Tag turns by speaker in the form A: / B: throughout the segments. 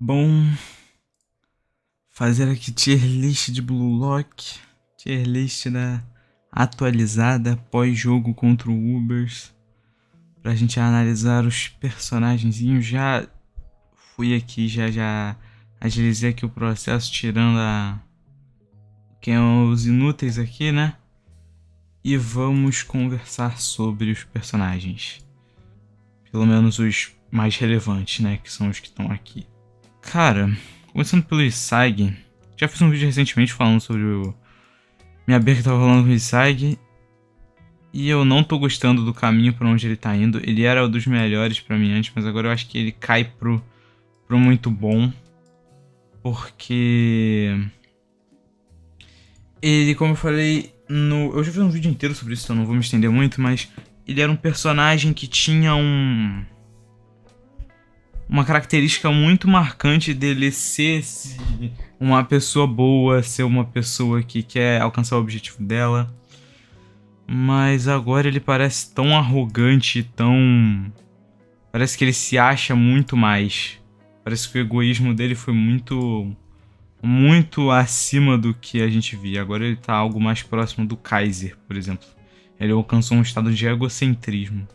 A: Bom, fazer aqui tier list de Blue Lock, tier list atualizada pós-jogo contra o Ubers, pra gente analisar os personagenzinhos. Já fui aqui, já agilizei aqui o processo, tirando quem é os inúteis aqui, né? E vamos conversar sobre os personagens, pelo menos os mais relevantes, né? Que são os que estão aqui. Cara, começando pelo Isag, já fiz um vídeo recentemente falando sobre minha beca que tava rolando com o Isag. E eu não tô gostando do caminho pra onde ele tá indo. Ele era um dos melhores pra mim antes, mas agora eu acho que ele cai pro muito bom. Porque ele, como eu falei, eu já fiz um vídeo inteiro sobre isso, então não vou me estender muito, mas ele era um personagem que tinha uma característica muito marcante dele ser uma pessoa boa, ser uma pessoa que quer alcançar o objetivo dela. Mas agora ele parece tão arrogante, parece que ele se acha muito mais. Parece que o egoísmo dele foi muito acima do que a gente via. Agora ele tá algo mais próximo do Kaiser, por exemplo. Ele alcançou um estado de egocentrismo.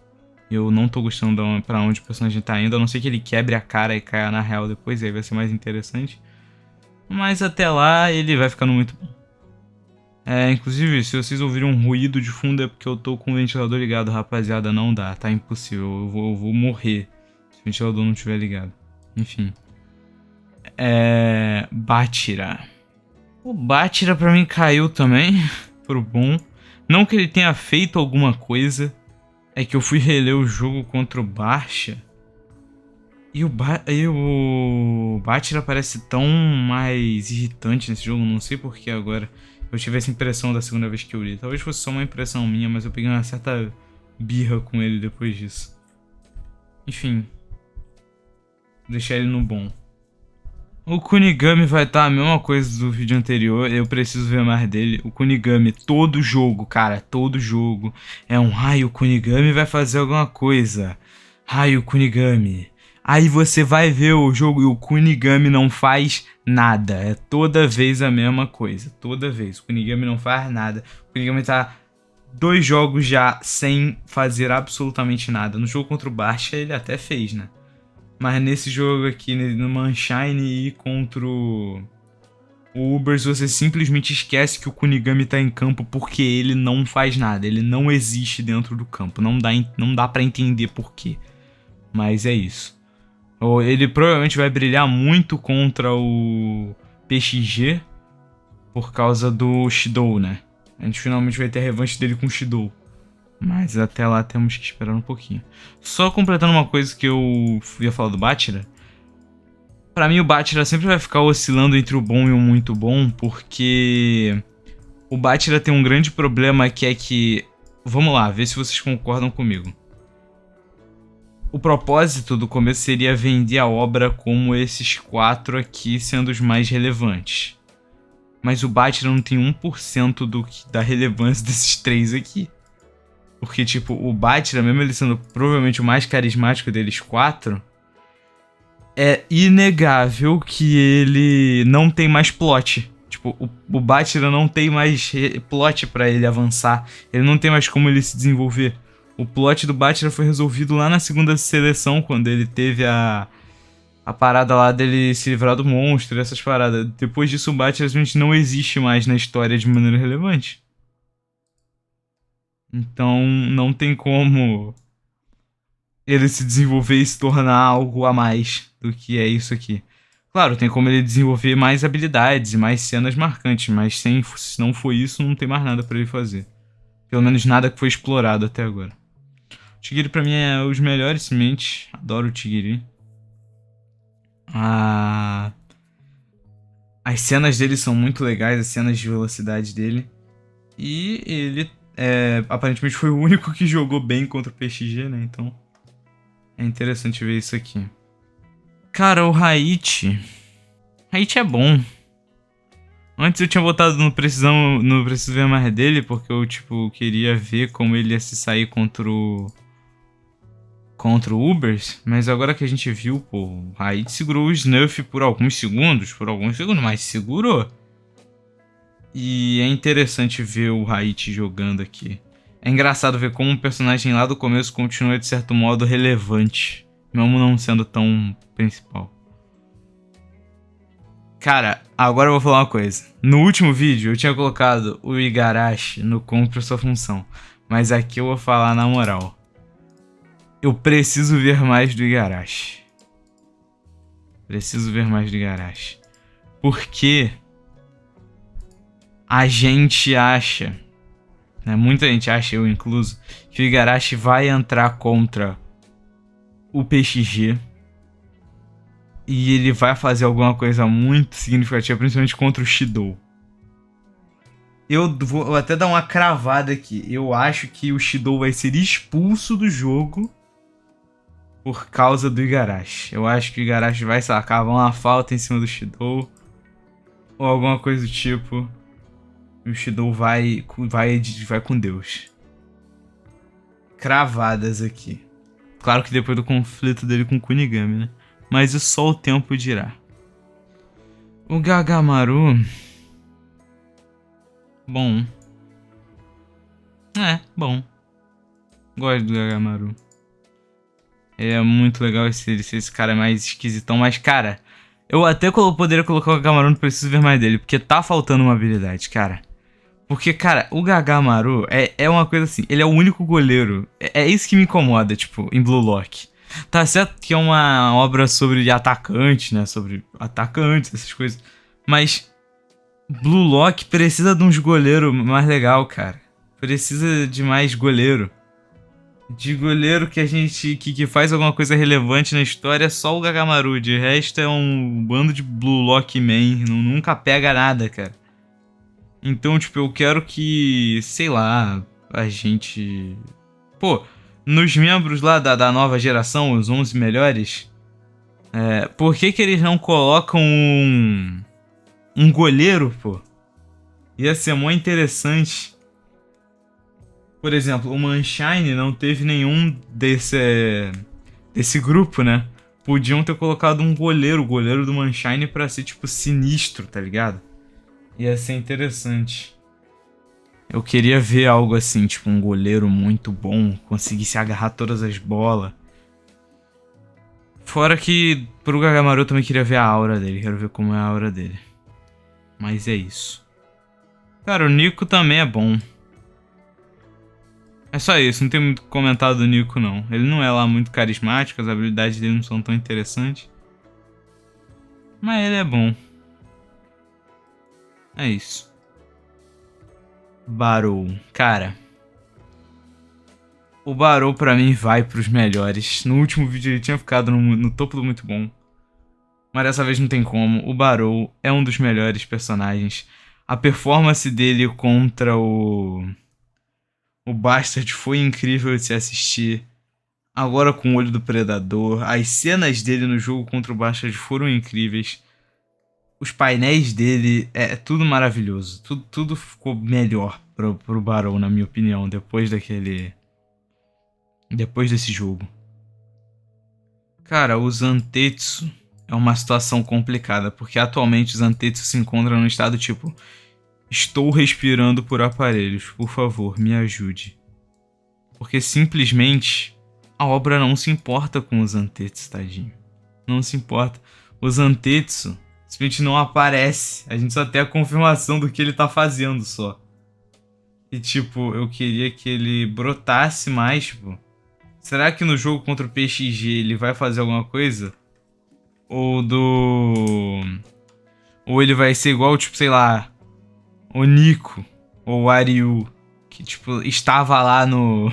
A: Eu não tô gostando pra onde o personagem tá indo, a não ser que ele quebre a cara e caia na real depois, aí vai ser mais interessante. Mas até lá ele vai ficando muito bom. Inclusive, se vocês ouvirem um ruído de fundo é porque eu tô com o ventilador ligado, rapaziada, não dá, tá impossível, eu vou morrer se o ventilador não estiver ligado. Enfim. Bátira. O Bátira pra mim caiu também, pro bom. Não que ele tenha feito alguma coisa, é que eu fui reler o jogo contra o Barça. E o Bátira parece tão mais irritante nesse jogo, não sei porquê agora. Eu tive essa impressão da segunda vez que eu li. Talvez fosse só uma impressão minha, mas eu peguei uma certa birra com ele depois disso. Enfim. Vou deixar ele no bom. O Kunigami vai estar a mesma coisa do vídeo anterior, eu preciso ver mais dele. O Kunigami, todo jogo, cara, todo jogo é um o Kunigami vai fazer alguma coisa. O Kunigami. Aí você vai ver o jogo e o Kunigami não faz nada. É toda vez a mesma coisa. Toda vez. O Kunigami não faz nada. O Kunigami tá 2 jogos já sem fazer absolutamente nada. No jogo contra o Barça ele até fez, né? Mas nesse jogo aqui, no Manshine e contra o Ubers, você simplesmente esquece que o Kunigami tá em campo porque ele não faz nada. Ele não existe dentro do campo. Não dá pra entender por quê. Mas é isso. Ele provavelmente vai brilhar muito contra o PXG por causa do Shidou, né? A gente finalmente vai ter a revanche dele com o Shidou. Mas até lá temos que esperar um pouquinho. Só completando uma coisa que eu ia falar do Bátira. Pra mim o Bátira sempre vai ficar oscilando entre o bom e o muito bom, porque o Bátira tem um grande problema que é que... Vamos lá, ver se vocês concordam comigo. O propósito do começo seria vender a obra como esses 4 aqui sendo os mais relevantes. Mas o Bátira não tem 1% da relevância desses 3 aqui. Porque, tipo, o Bátira, mesmo ele sendo provavelmente o mais carismático deles 4, é inegável que ele não tem mais plot. Tipo, o Bátira não tem mais plot pra ele avançar. Ele não tem mais como ele se desenvolver. O plot do Bátira foi resolvido lá na segunda seleção, quando ele teve a parada lá dele se livrar do monstro e essas paradas. Depois disso, o Bátira simplesmente não existe mais na história de maneira relevante. Então, não tem como ele se desenvolver e se tornar algo a mais do que é isso aqui. Claro, tem como ele desenvolver mais habilidades e mais cenas marcantes, mas se não for isso, não tem mais nada pra ele fazer. Pelo menos nada que foi explorado até agora. O Tigiri pra mim é os melhores simplesmente. Adoro o Tigiri. As cenas dele são muito legais, as cenas de velocidade dele. E ele aparentemente foi o único que jogou bem contra o PXG, né? Então é interessante ver isso aqui. Cara, o Raichi é bom. Antes eu tinha botado no Preciso Ver Mais dele, porque eu, tipo, queria ver como ele ia se sair contra contra o Ubers, mas agora que a gente viu, pô, o Raid segurou o Snuff por alguns segundos, mas segurou. E é interessante ver o Raid jogando aqui. É engraçado ver como um personagem lá do começo continua de certo modo relevante, mesmo não sendo tão principal. Cara, agora eu vou falar uma coisa. No último vídeo eu tinha colocado o Igarashi no compre sua função, mas aqui eu vou falar na moral. Eu preciso ver mais do Igarashi. Preciso ver mais do Igarashi. Porque a gente acha, né, muita gente acha, eu incluso, que o Igarashi vai entrar contra o PXG e ele vai fazer alguma coisa muito significativa, principalmente contra o Shidou. Eu vou até dar uma cravada aqui. Eu acho que o Shidou vai ser expulso do jogo por causa do Igarashi. Eu acho que o Igarashi vai sacar uma falta em cima do Shidou ou alguma coisa do tipo. E o Shidou vai com Deus. Cravadas aqui. Claro que depois do conflito dele com o Kunigami, né? Mas só o tempo dirá. O Gagamaru... Bom. Bom. Gosto do Gagamaru. É muito legal esse cara mais esquisitão. Mas, cara, eu até poderia colocar o Gagamaru, não preciso ver mais dele. Porque tá faltando uma habilidade, cara. Porque, cara, o Gagamaru é uma coisa assim. Ele é o único goleiro. É isso que me incomoda, tipo, em Blue Lock. Tá certo que é uma obra sobre atacante, né? Sobre atacantes, essas coisas. Mas Blue Lock precisa de uns goleiros mais legal, cara. Precisa de mais goleiro. De goleiro que a gente que faz alguma coisa relevante na história é só o Gagamaru. De resto é um bando de Blue Lock Man. Nunca pega nada, cara. Então, tipo, eu quero que, sei lá, a gente... Pô, nos membros lá da nova geração, os 11 melhores, por que eles não colocam um goleiro, pô? Ia ser mó interessante. Por exemplo, o Manshine não teve nenhum desse grupo, né? Podiam ter colocado um goleiro, o goleiro do Manshine, pra ser, tipo, sinistro, tá ligado? Ia ser interessante. Eu queria ver algo assim, tipo um goleiro muito bom, conseguisse agarrar todas as bolas. Fora que pro Gagamaru eu também queria ver a aura dele, quero ver como é a aura dele. Mas é isso. Cara, o Nico também é bom. É só isso, não tem muito comentado do Nico não. Ele não é lá muito carismático, as habilidades dele não são tão interessantes. Mas ele é bom. É isso. Barou. Cara, o Barou pra mim vai pros melhores. No último vídeo ele tinha ficado no topo do muito bom. Mas dessa vez não tem como. O Barou é um dos melhores personagens. A performance dele contra o Bastard foi incrível de se assistir. Agora com o olho do Predador. As cenas dele no jogo contra o Bastard foram incríveis. Os painéis dele é tudo maravilhoso. Tudo ficou melhor pro Barou, na minha opinião, depois desse jogo. Cara, o Zantetsu é uma situação complicada, porque atualmente o Zantetsu se encontra no estado tipo: estou respirando por aparelhos, por favor, me ajude. Porque simplesmente a obra não se importa com o Zantetsu, tadinho. Não se importa. O Zantetsu simplesmente não aparece. A gente só tem a confirmação do que ele tá fazendo só. E tipo, eu queria que ele brotasse mais, tipo. Será que no jogo contra o PXG ele vai fazer alguma coisa? Ou ele vai ser igual, tipo, sei lá, o Nico ou o Ariu, que tipo, estava lá no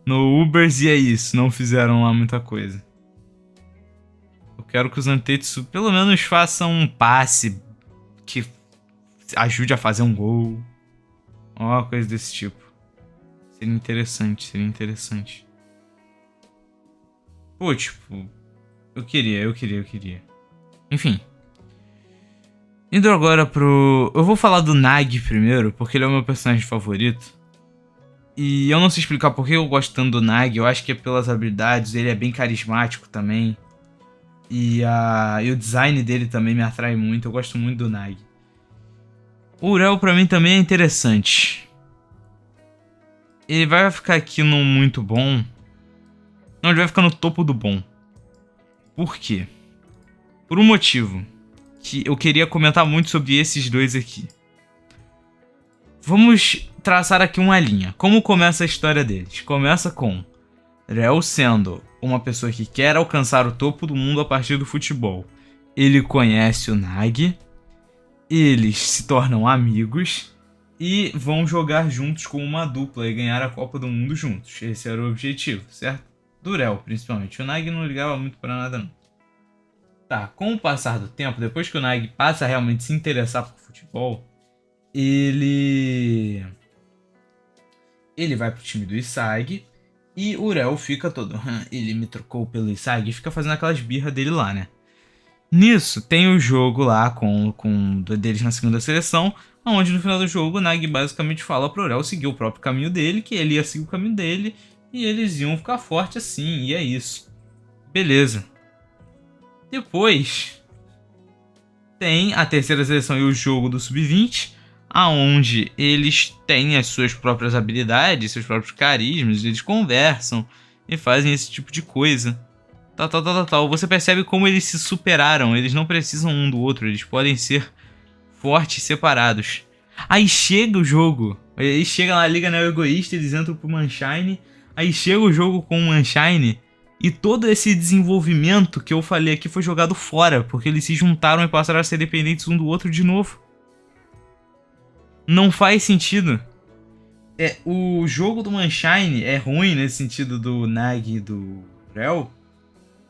A: Ubers e é isso, não fizeram lá muita coisa. Eu quero que os Zantetsu pelo menos façam um passe que ajude a fazer um gol. Ou uma coisa desse tipo. Seria interessante. Pô, tipo, eu queria. Enfim. Indo agora pro... Eu vou falar do Nag primeiro, porque ele é o meu personagem favorito. E eu não sei explicar por que eu gosto tanto do Nag. Eu acho que é pelas habilidades, ele é bem carismático também. E o design dele também me atrai muito, eu gosto muito do Nag. O Urel pra mim também é interessante. Ele vai ficar aqui no muito bom. Não, ele vai ficar no topo do bom. Por quê? Por um motivo que eu queria comentar muito sobre esses dois aqui. Vamos traçar aqui uma linha. Como começa a história deles? Começa com Rel sendo uma pessoa que quer alcançar o topo do mundo a partir do futebol. Ele conhece o Nag, eles se tornam amigos e vão jogar juntos como uma dupla e ganhar a Copa do Mundo juntos. Esse era o objetivo, certo? Do Rel, principalmente. O Nag não ligava muito pra nada, não. Tá, com o passar do tempo, depois que o Nag passa a realmente se interessar por futebol, ele vai pro time do Isag e o Rel fica todo, ele me trocou pelo Isag e fica fazendo aquelas birras dele lá, né? Nisso, tem o jogo lá com deles na segunda seleção, onde no final do jogo o Nag basicamente fala pro Rel seguir o próprio caminho dele, que ele ia seguir o caminho dele e eles iam ficar fortes assim, e é isso. Beleza. Depois, tem a terceira seleção e o jogo do Sub-20, aonde eles têm as suas próprias habilidades, seus próprios carismas, eles conversam e fazem esse tipo de coisa. Tal. Você percebe como eles se superaram, eles não precisam um do outro, eles podem ser fortes separados. Aí chega o jogo, aí chega na Liga Neo Egoísta, eles entram pro Manshine, aí chega o jogo com o Manshine e todo esse desenvolvimento que eu falei aqui foi jogado fora, porque eles se juntaram e passaram a ser dependentes um do outro de novo. Não faz sentido. O jogo do Manshine é ruim nesse sentido do Nag e do Rel,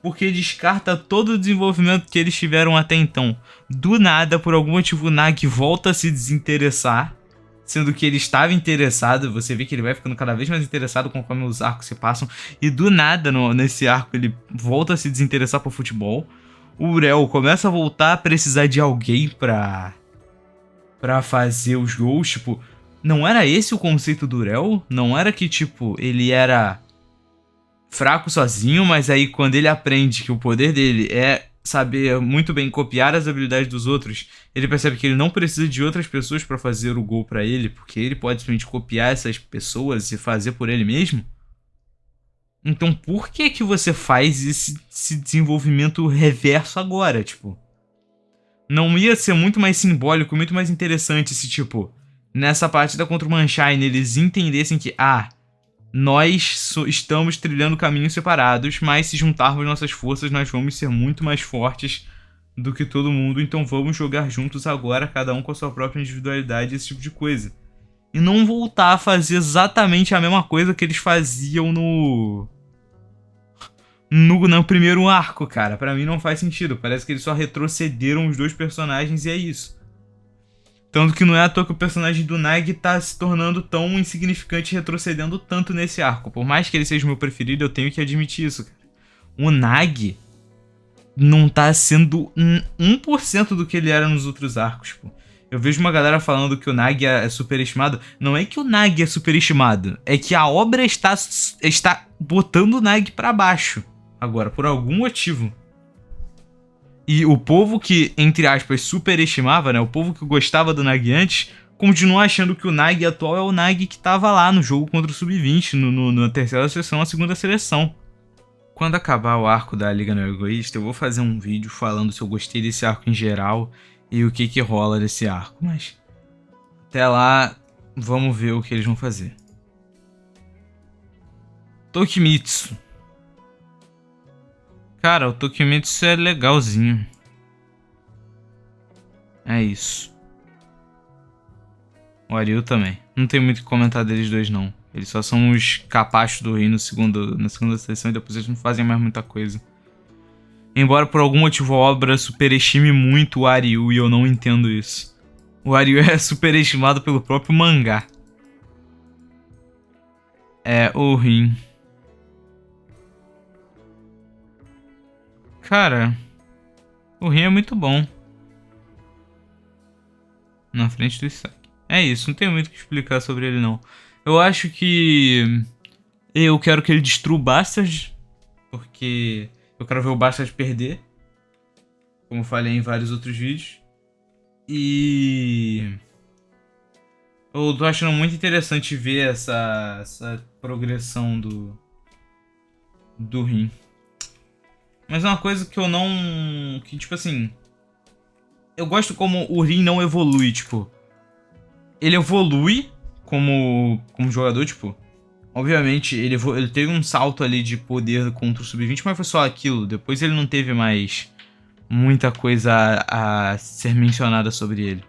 A: porque descarta todo o desenvolvimento que eles tiveram até então. Do nada, por algum motivo, o Nag volta a se desinteressar, sendo que ele estava interessado. Você vê que ele vai ficando cada vez mais interessado conforme os arcos se passam. E do nada, nesse arco, ele volta a se desinteressar por futebol. O Urel começa a voltar a precisar de alguém pra fazer os gols. Tipo, não era esse o conceito do Urel? Não era que, tipo, ele era fraco sozinho, mas aí quando ele aprende que o poder dele é saber muito bem copiar as habilidades dos outros, ele percebe que ele não precisa de outras pessoas para fazer o gol para ele, porque ele pode simplesmente copiar essas pessoas e fazer por ele mesmo. Então por que você faz esse desenvolvimento reverso agora, tipo? Não ia ser muito mais simbólico, muito mais interessante se, tipo, nessa partida contra o Manshine eles entendessem que, nós estamos trilhando caminhos separados, mas se juntarmos nossas forças, nós vamos ser muito mais fortes do que todo mundo, então vamos jogar juntos agora, cada um com a sua própria individualidade, esse tipo de coisa. E não voltar a fazer exatamente a mesma coisa que eles faziam no primeiro arco, cara. Pra mim não faz sentido, parece que eles só retrocederam os dois personagens e é isso. Tanto que não é à toa que o personagem do Nag tá se tornando tão insignificante e retrocedendo tanto nesse arco. Por mais que ele seja o meu preferido, eu tenho que admitir isso, cara. O Nag não tá sendo 1% do que ele era nos outros arcos, pô. Eu vejo uma galera falando que o Nag é superestimado. Não é que o Nag é superestimado, é que a obra está botando o Nag pra baixo. Agora, por algum motivo. E o povo que, entre aspas, superestimava, né? O povo que gostava do Nag antes, continua achando que o Nag atual é o Nag que tava lá no jogo contra o Sub-20, na terceira seleção, na segunda seleção. Quando acabar o arco da Liga Neo Egoísta, eu vou fazer um vídeo falando se eu gostei desse arco em geral e o que rola desse arco. Mas até lá, vamos ver o que eles vão fazer. Tokimitsu. Cara, o Tokimitsu é legalzinho. É isso. O Ariu também. Não tem muito o que comentar deles dois, não. Eles só são os capachos do rei na segunda sessão e depois eles não fazem mais muita coisa. Embora por algum motivo a obra superestime muito o Ariu e eu não entendo isso. O Ariu é superestimado pelo próprio mangá. É, o Rin. Cara, o Rin é muito bom. Na frente do Isaac. É isso, não tem muito o que explicar sobre ele não. Eu acho que eu quero que ele destrua o Bastard, porque eu quero ver o Bastard perder, como eu falei em vários outros vídeos. E eu tô achando muito interessante ver essa progressão do Rin. Mas é uma coisa que eu não... que tipo assim... eu gosto como o Rin não evolui, tipo... ele evolui como jogador, tipo... obviamente, ele teve um salto ali de poder contra o Sub-20, mas foi só aquilo. Depois ele não teve mais muita coisa a ser mencionada sobre ele.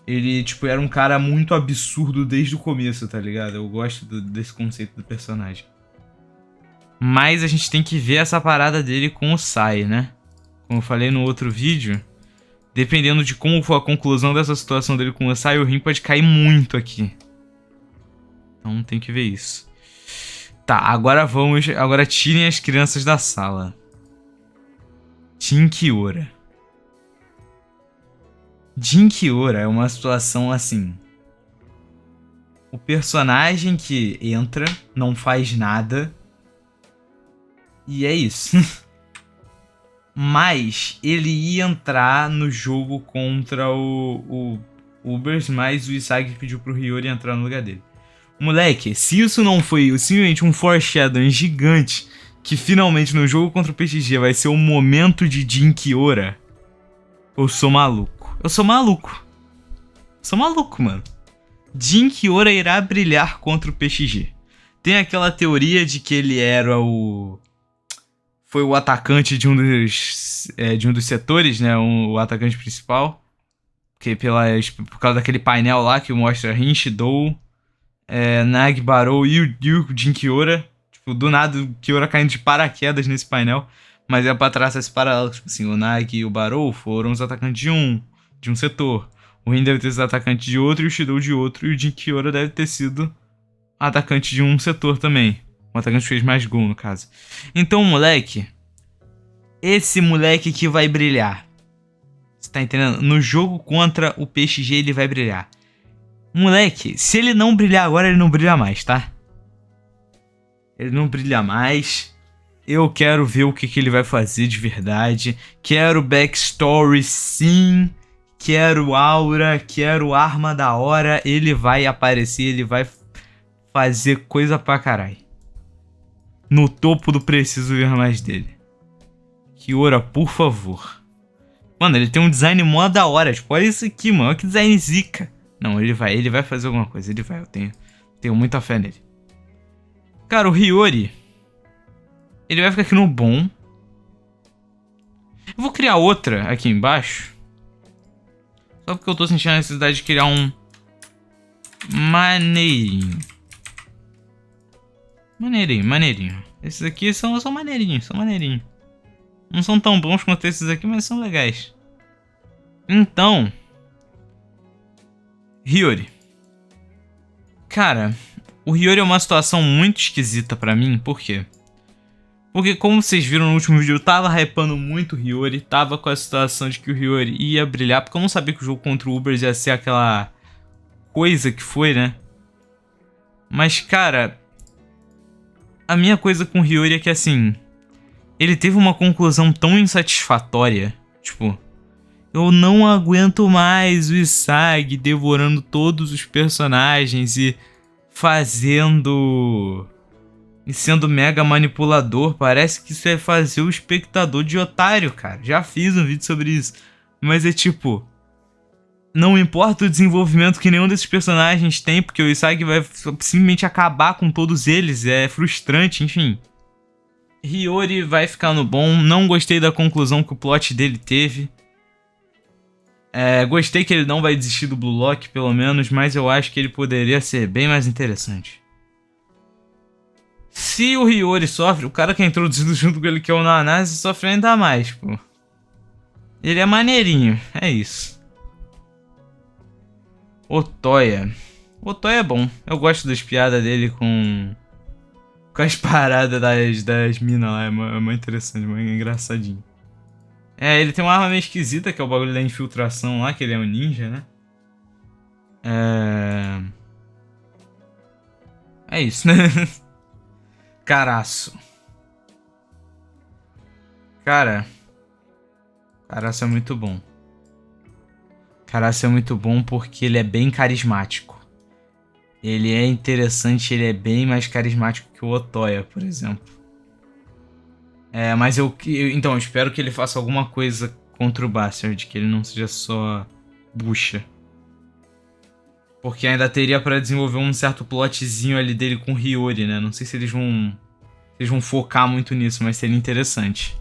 A: Ele, tipo, era um cara muito absurdo desde o começo, tá ligado? Eu gosto desse conceito do personagem. Mas a gente tem que ver essa parada dele com o Sai, né? Como eu falei no outro vídeo, dependendo de como for a conclusão dessa situação dele com o Sai, o Rin pode cair muito aqui. Então tem que ver isso. Tá, agora vamos... agora tirem as crianças da sala. Jin Qiora. Jin Qiora é uma situação assim... o personagem que entra, não faz nada... e é isso. Mas ele ia entrar no jogo contra o Ubers, mas o Isagi pediu pro Hiyori entrar no lugar dele. Moleque, se isso não foi simplesmente um foreshadowing gigante, que finalmente no jogo contra o PXG vai ser o momento de Jin Qiora, eu sou maluco. Eu sou maluco. Sou maluco, mano. Jin Qiora irá brilhar contra o PXG. Tem aquela teoria de que ele era foi o atacante de um dos setores, né? O atacante principal. Que por causa daquele painel lá que mostra Rin, Shidou, Nag, Barou e o Jin Qiora. Tipo, do nada o Qiora caindo de paraquedas nesse painel. Mas é pra traçar esse paralelo. Tipo assim, o Nag e o Barou foram os atacantes de um setor. O Rin deve ter sido atacante de outro e o Shidou de outro. E o Jin Qiora deve ter sido atacante de um setor também. O atacante fez mais gol, no caso. Então, moleque... esse moleque que vai brilhar. Você tá entendendo? No jogo contra o PXG ele vai brilhar. Moleque, se ele não brilhar agora, ele não brilha mais, tá? Ele não brilha mais. Eu quero ver o que ele vai fazer de verdade. Quero backstory, sim. Quero aura, quero arma da hora. Ele vai aparecer, ele vai fazer coisa pra caralho. No topo do preciso ver mais dele. Qiora, por favor. Mano, ele tem um design mó da hora. Tipo, olha isso aqui, mano. Olha que design zica. Não, ele vai fazer alguma coisa. Ele vai, eu tenho muita fé nele. Cara, o Hiyori, ele vai ficar aqui no bom. Eu vou criar outra aqui embaixo. Só porque eu tô sentindo a necessidade de criar um maneirinho. Maneirinho. Esses aqui são maneirinhos, Não são tão bons quanto esses aqui, mas são legais. Então... Hiyori. Cara, o Hiyori é uma situação muito esquisita pra mim. Por quê? Porque como vocês viram no último vídeo, eu tava hypando muito o Hiyori. Tava com a situação de que o Hiyori ia brilhar. Porque eu não sabia que o jogo contra o Ubers ia ser aquela coisa que foi, né? Mas, cara... a minha coisa com o Hiyori é que, assim... ele teve uma conclusão tão insatisfatória. Tipo... eu não aguento mais o Isagi devorando todos os personagens e fazendo... e sendo mega manipulador. Parece que isso é fazer o espectador de otário, cara. Já fiz um vídeo sobre isso. Mas é tipo... não importa o desenvolvimento que nenhum desses personagens tem, porque o Isagi vai simplesmente acabar com todos eles. É frustrante, enfim. Hiyori vai ficar no bom. Não gostei da conclusão que o plot dele teve. Gostei que ele não vai desistir do Blue Lock, pelo menos, mas eu acho que ele poderia ser bem mais interessante. Se o Hiyori sofre, o cara que é introduzido junto com ele, que é o Nanase, sofre ainda mais, pô. Ele é maneirinho, é isso. Otoya. Otoya é bom. Eu gosto das piadas dele com as paradas das minas lá. É muito interessante, muito engraçadinho. Ele tem uma arma meio esquisita, que é o bagulho da infiltração lá, que ele é um ninja, né? É isso, né? Caraço. Cara, Caraço é muito bom. Caraço é muito bom porque ele é bem carismático. Ele é interessante, ele é bem mais carismático que o Otoya, por exemplo. Mas então, eu espero que ele faça alguma coisa contra o Bastard, que ele não seja só bucha. Porque ainda teria pra desenvolver um certo plotzinho ali dele com o Hiyori, né? Não sei se eles vão focar muito nisso, mas seria interessante.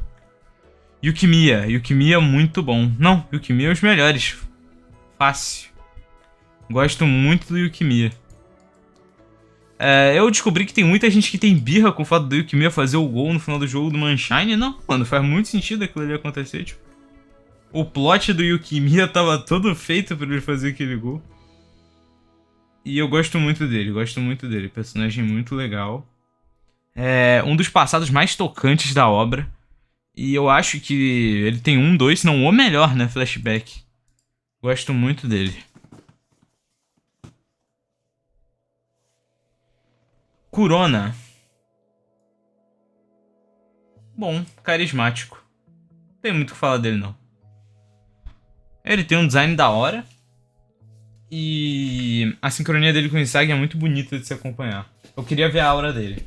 A: Yukimiya muito bom. Não, Yukimiya é os melhores. Fácil. Gosto muito do Yukimiya. Eu descobri que tem muita gente que tem birra com o fato do Yukimiya fazer o gol no final do jogo do Manshine. Não, mano, faz muito sentido aquilo ali acontecer, tipo. O plot do Yukimiya tava todo feito pra ele fazer aquele gol. E eu gosto muito dele, Personagem muito legal. É um dos passados mais tocantes da obra. E eu acho que ele tem um, dois, se não o melhor, né, flashback. Gosto muito dele. Kurona. Bom, carismático. Não tem muito o que falar dele, não. Ele tem um design da hora. E a sincronia dele com o Isagi é muito bonita de se acompanhar. Eu queria ver a aura dele.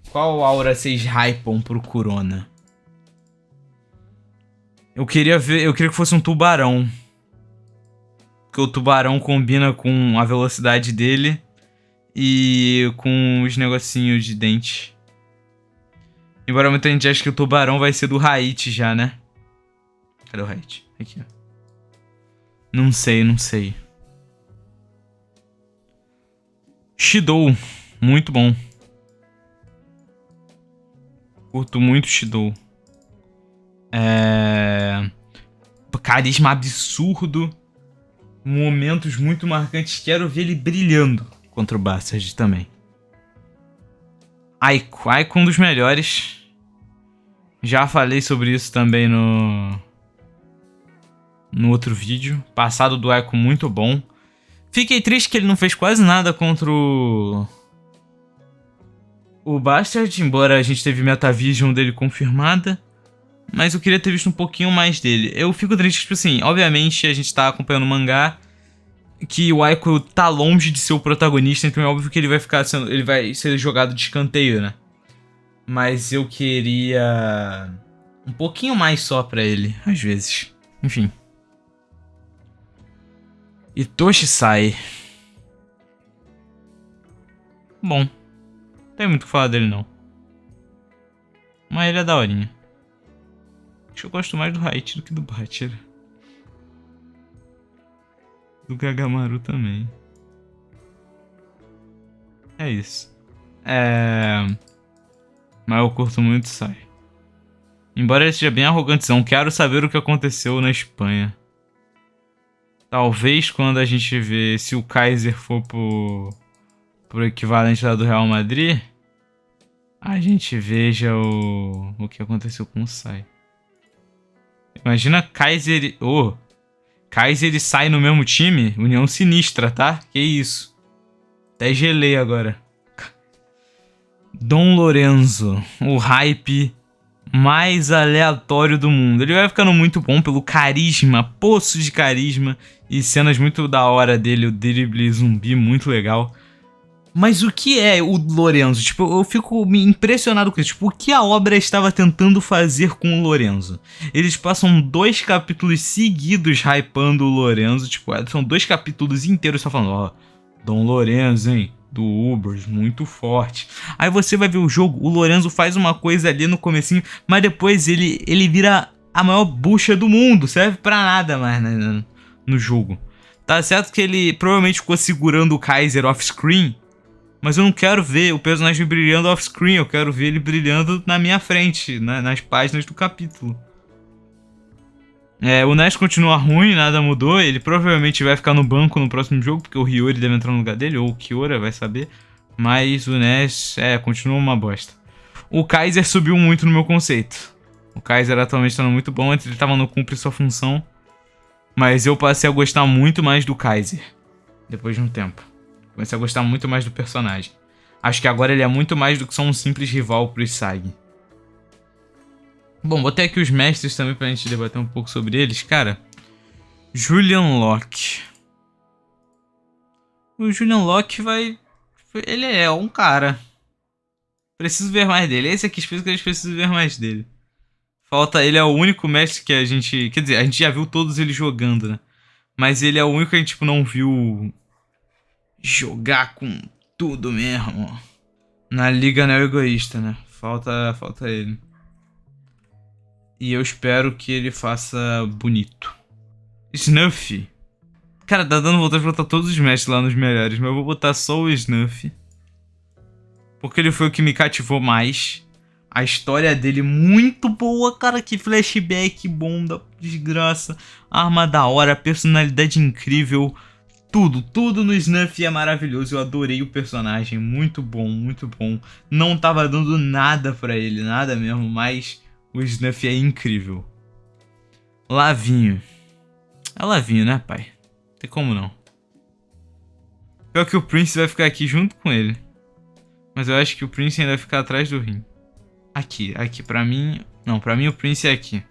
A: Qual aura vocês hypam pro Kurona? Eu queria que fosse um tubarão. Porque o tubarão combina com a velocidade dele e com os negocinhos de dente. Embora muita gente ache que o tubarão vai ser do Haichi já, né? Cadê o Haichi? Aqui, ó. Não sei. Shidou. Muito bom. Curto muito Shidou. Carisma absurdo. Momentos muito marcantes. Quero ver ele brilhando contra o Bastard também. Aiko um dos melhores. Já falei sobre isso também no outro vídeo. Passado do Aiko muito bom. Fiquei triste que ele não fez quase nada contra o Bastard, embora a gente teve Metavision dele confirmada. Mas eu queria ter visto um pouquinho mais dele. Eu fico triste, tipo assim, obviamente a gente tá acompanhando o mangá, que o Aiko tá longe de ser o protagonista, então é óbvio que ele vai ser jogado de escanteio, né? Mas eu queria um pouquinho mais só pra ele, às vezes. Enfim. Itoshi Sai. Bom, não tem muito o que falar dele não. Mas ele é daorinha. Acho que eu gosto mais do Haichi do que do Bachira. Do Kagamaru também. É isso. Mas eu curto muito Sai. Embora ele seja bem arrogantezão, quero saber o que aconteceu na Espanha. Talvez quando a gente vê se o Kaiser for pro equivalente lá do Real Madrid, a gente veja o que aconteceu com o Sai. Imagina Kaiser... Kaiser e Sai no mesmo time? União sinistra, tá? Que isso. Até gelei agora. Dom Lorenzo. O hype mais aleatório do mundo. Ele vai ficando muito bom pelo carisma. Poço de carisma. E cenas muito da hora dele. O drible zumbi muito legal. Mas o que é o Lorenzo? Tipo, eu fico impressionado com isso. Tipo, o que a obra estava tentando fazer com o Lorenzo? Eles passam 2 capítulos seguidos hypando o Lorenzo. Tipo, são 2 capítulos inteiros só falando, ó, Dom Lorenzo, hein? Do Ubers, muito forte. Aí você vai ver o jogo, o Lorenzo faz uma coisa ali no comecinho, mas depois ele vira a maior bucha do mundo. Serve pra nada mais no jogo. Tá certo que ele provavelmente ficou segurando o Kaiser off-screen, mas eu não quero ver o personagem brilhando off-screen, eu quero ver ele brilhando na minha frente, nas páginas do capítulo. O Nash continua ruim, nada mudou, ele provavelmente vai ficar no banco no próximo jogo, porque o Hiyori deve entrar no lugar dele, ou o Kiora, vai saber. Mas o Nash, continua uma bosta. O Kaiser subiu muito no meu conceito. O Kaiser atualmente tá muito bom, antes ele tava no cumprir sua função. Mas eu passei a gostar muito mais do Kaiser, depois de um tempo. Comecei a gostar muito mais do personagem. Acho que agora ele é muito mais do que só um simples rival pro Isagi. Bom, botei aqui os mestres também pra gente debater um pouco sobre eles. Cara, Julian Locke. O Julian Locke vai... Ele é um cara. Preciso ver mais dele. Esse aqui específico, eles precisam ver mais dele. Falta... Ele é o único mestre que a gente... Quer dizer, a gente já viu todos eles jogando, né? Mas ele é o único que a gente, tipo, não viu... jogar com tudo mesmo. Na Liga Neo Egoísta, né? Falta ele. E eu espero que ele faça bonito. Snuffy. Cara, tá dando vontade de botar todos os mestres lá nos melhores, mas eu vou botar só o Snuffy. Porque ele foi o que me cativou mais. A história dele muito boa, cara. Que flashback bom da desgraça. Arma da hora, personalidade incrível. Tudo no Snuffy é maravilhoso. Eu adorei o personagem. Muito bom, muito bom. Não tava dando nada pra ele, nada mesmo, mas o Snuffy é incrível. Lavinho. É Lavinho, né, pai? Não tem como não. Pior que o Prince vai ficar aqui junto com ele. Mas eu acho que o Prince ainda vai ficar atrás do rim. Aqui. Pra mim... Não, pra mim o Prince é aqui.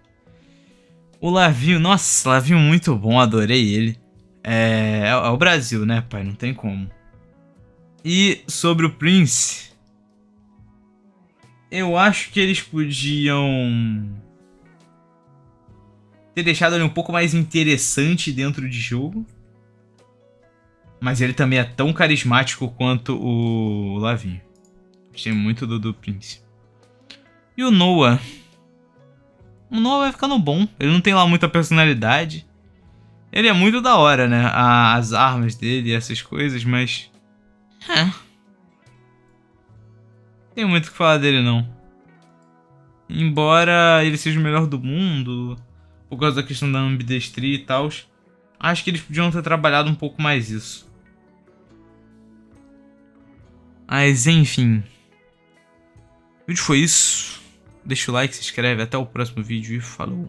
A: O Lavinho... Nossa, Lavinho muito bom. Adorei ele. É o Brasil, né, pai? Não tem como. E sobre o Prince... Eu acho que eles podiam... ter deixado ele um pouco mais interessante dentro de jogo. Mas ele também é tão carismático quanto o Lavinho. Gostei muito do Prince. E o Noah? O Noah vai ficando bom. Ele não tem lá muita personalidade. Ele é muito da hora, né? As armas dele e essas coisas, mas... Não tem muito o que falar dele, não. Embora ele seja o melhor do mundo, por causa da questão da ambidestria e tal, acho que eles podiam ter trabalhado um pouco mais isso. Mas enfim. O vídeo foi isso. Deixa o like, se inscreve. Até o próximo vídeo e falou.